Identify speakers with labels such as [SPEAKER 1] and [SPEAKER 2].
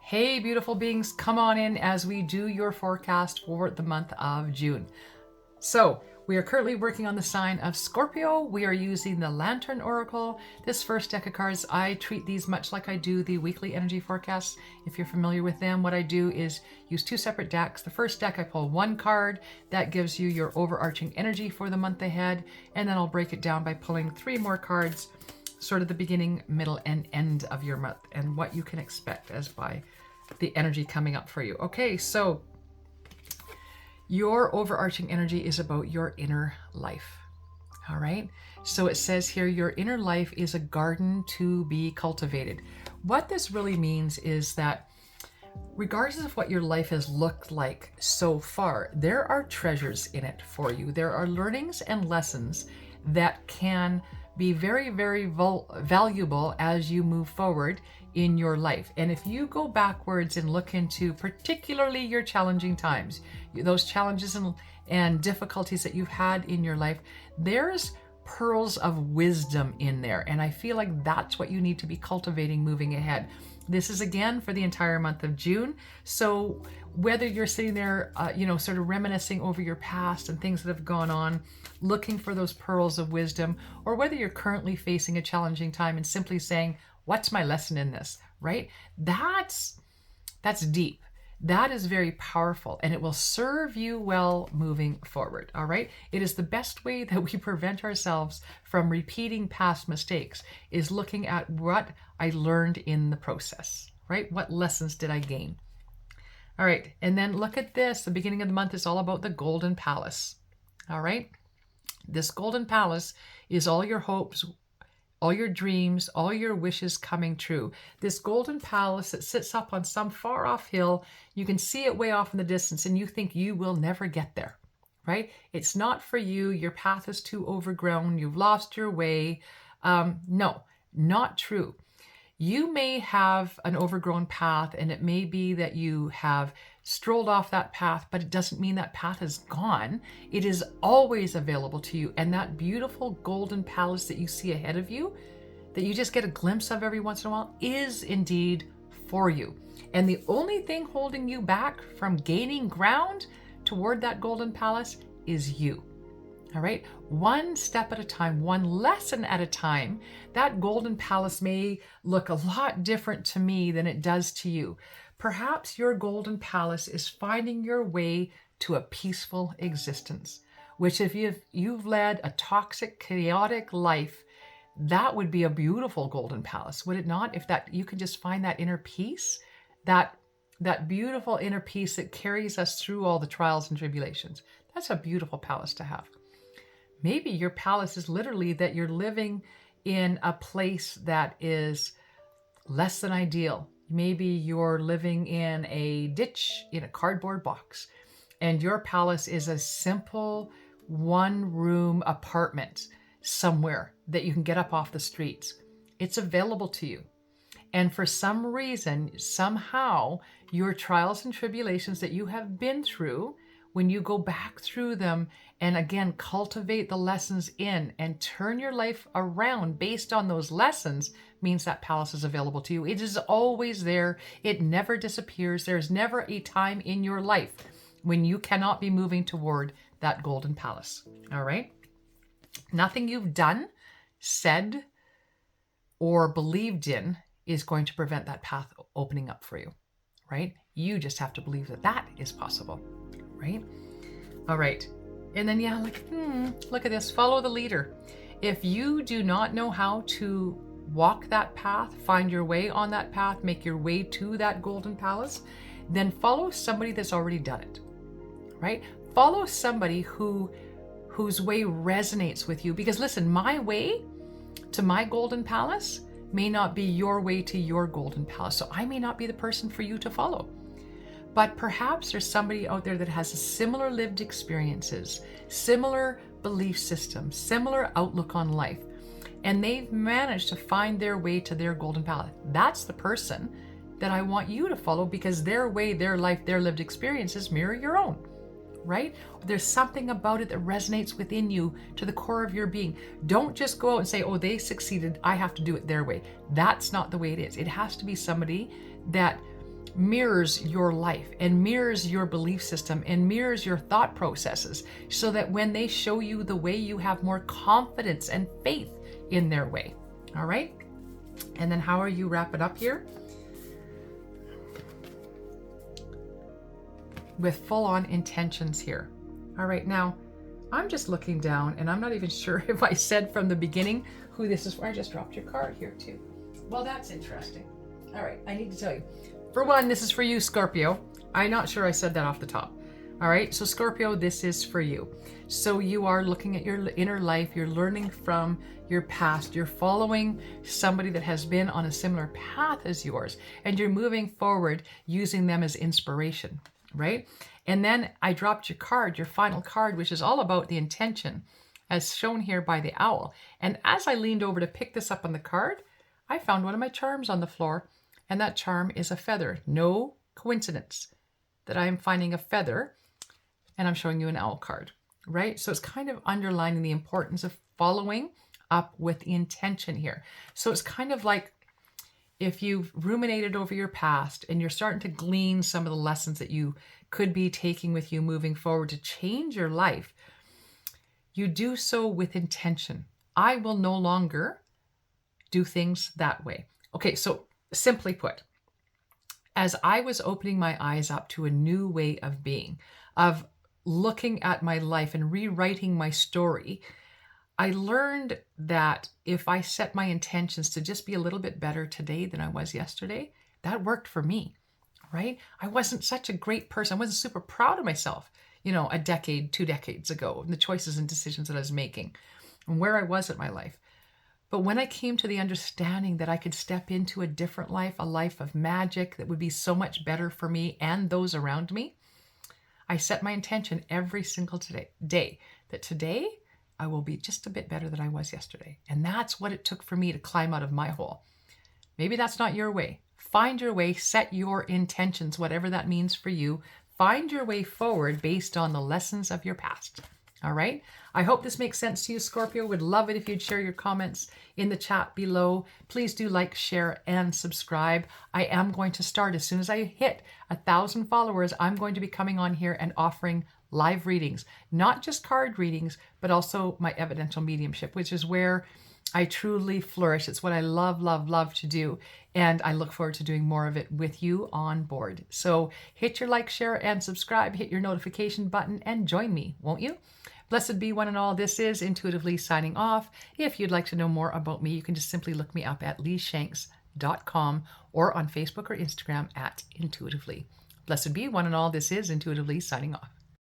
[SPEAKER 1] Hey, beautiful beings, come on in as we do your forecast for the month of June. So, we are currently working on the sign of Scorpio. We are using the Lantern Oracle. This first deck of cards, I treat these much like I do the weekly energy forecasts. If you're familiar with them, what I do is use two separate decks. The first deck, I pull one card that gives you your overarching energy for the month ahead, and then I'll break it down by pulling three more cards, sort of the beginning, middle, and end of your month, and what you can expect as by the energy coming up for you. Okay, so your overarching energy is about your inner life. All right, so it says here, your inner life is a garden to be cultivated. What this really means is that regardless of what your life has looked like so far, there are treasures in it for you. There are learnings and lessons that can be very, very valuable as you move forward in your life. And if you go backwards and look into particularly your challenging times, those challenges and difficulties that you've had in your life, there's pearls of wisdom in there. And I feel like that's what you need to be cultivating moving ahead. This is again for the entire month of June. So whether you're sitting there, sort of reminiscing over your past and things that have gone on, looking for those pearls of wisdom, or whether you're currently facing a challenging time and simply saying, what's my lesson in this, right? That's deep. That is very powerful, and it will serve you well moving forward, all right? It is the best way that we prevent ourselves from repeating past mistakes, is looking at what I learned in the process, right? What lessons did I gain? All right, and then look at this. The beginning of the month is all about the Golden Palace, all right? This Golden Palace is all your hopes, all your dreams, all your wishes coming true. This Golden Palace that sits up on some far off hill, you can see it way off in the distance and you think you will never get there, right? It's not for you. Your path is too overgrown. You've lost your way. No, not true. You may have an overgrown path, and it may be that you have strolled off that path, but it doesn't mean that path is gone. It is always available to you. And that beautiful golden palace that you see ahead of you, that you just get a glimpse of every once in a while, is indeed for you. And the only thing holding you back from gaining ground toward that golden palace is you. All right, one step at a time, one lesson at a time. That golden palace may look a lot different to me than it does to you. Perhaps your golden palace is finding your way to a peaceful existence, which if you've led a toxic, chaotic life, that would be a beautiful golden palace, would it not? If that you can just find that inner peace, that beautiful inner peace that carries us through all the trials and tribulations. That's a beautiful palace to have. Maybe your palace is literally that you're living in a place that is less than ideal. Maybe you're living in a ditch in a cardboard box, and your palace is a simple one-room apartment somewhere that you can get up off the streets. It's available to you. And for some reason, somehow, your trials and tribulations that you have been through, when you go back through them and again cultivate the lessons in and turn your life around based on those lessons, means that palace is available to you. It is always there. It never disappears. There's never a time in your life when you cannot be moving toward that golden palace. All right? Nothing you've done, said, or believed in is going to prevent that path opening up for you, right? You just have to believe that that is possible. Right? All right. And then, look at this. Follow the leader. If you do not know how to walk that path, find your way on that path, make your way to that golden palace, then follow somebody that's already done it, right? Follow somebody whose way resonates with you. Because listen, my way to my golden palace may not be your way to your golden palace. So I may not be the person for you to follow. But perhaps there's somebody out there that has similar lived experiences, similar belief systems, similar outlook on life, and they've managed to find their way to their golden palace. That's the person that I want you to follow, because their way, their life, their lived experiences mirror your own, right? There's something about it that resonates within you to the core of your being. Don't just go out and say, oh, they succeeded, I have to do it their way. That's not the way it is. It has to be somebody that mirrors your life and mirrors your belief system and mirrors your thought processes, so that when they show you the way, you have more confidence and faith in their way. All right? And then how are you wrap it up here? With full-on intentions here. All right, now I'm just looking down and I'm not even sure if I said from the beginning who this is for. I just dropped your card here too. Well, that's interesting. All right, I need to tell you. For one, this is for you, Scorpio. I'm not sure I said that off the top. All right, so Scorpio, this is for you. So you are looking at your inner life, you're learning from your past, you're following somebody that has been on a similar path as yours, and you're moving forward using them as inspiration, right? And then I dropped your card, your final card, which is all about the intention, as shown here by the owl. And as I leaned over to pick this up on the card, I found one of my charms on the floor, and that charm is a feather. No coincidence that I am finding a feather and I'm showing you an owl card, right? So it's kind of underlining the importance of following up with the intention here. So it's kind of like if you've ruminated over your past and you're starting to glean some of the lessons that you could be taking with you moving forward to change your life, you do so with intention. I will no longer do things that way. Okay, so simply put, as I was opening my eyes up to a new way of being, of looking at my life and rewriting my story, I learned that if I set my intentions to just be a little bit better today than I was yesterday, that worked for me, right? I wasn't such a great person. I wasn't super proud of myself, a decade, 2 decades ago, and the choices and decisions that I was making and where I was in my life. But when I came to the understanding that I could step into a different life, a life of magic that would be so much better for me and those around me, I set my intention every single day that today I will be just a bit better than I was yesterday. And that's what it took for me to climb out of my hole. Maybe that's not your way. Find your way, set your intentions, whatever that means for you. Find your way forward based on the lessons of your past. All right. I hope this makes sense to you, Scorpio. Would love it if you'd share your comments in the chat below. Please do like, share, and subscribe. I am going to start as soon as I hit 1,000 followers. I'm going to be coming on here and offering live readings, not just card readings, but also my evidential mediumship, which is where I truly flourish. It's what I love, love, love to do. And I look forward to doing more of it with you on board. So hit your like, share, and subscribe. Hit your notification button and join me, won't you? Blessed be one and all. This is Intuitively signing off. If you'd like to know more about me, you can just simply look me up at leeshanks.com or on Facebook or Instagram at Intuitively. Blessed be one and all. This is Intuitively signing off.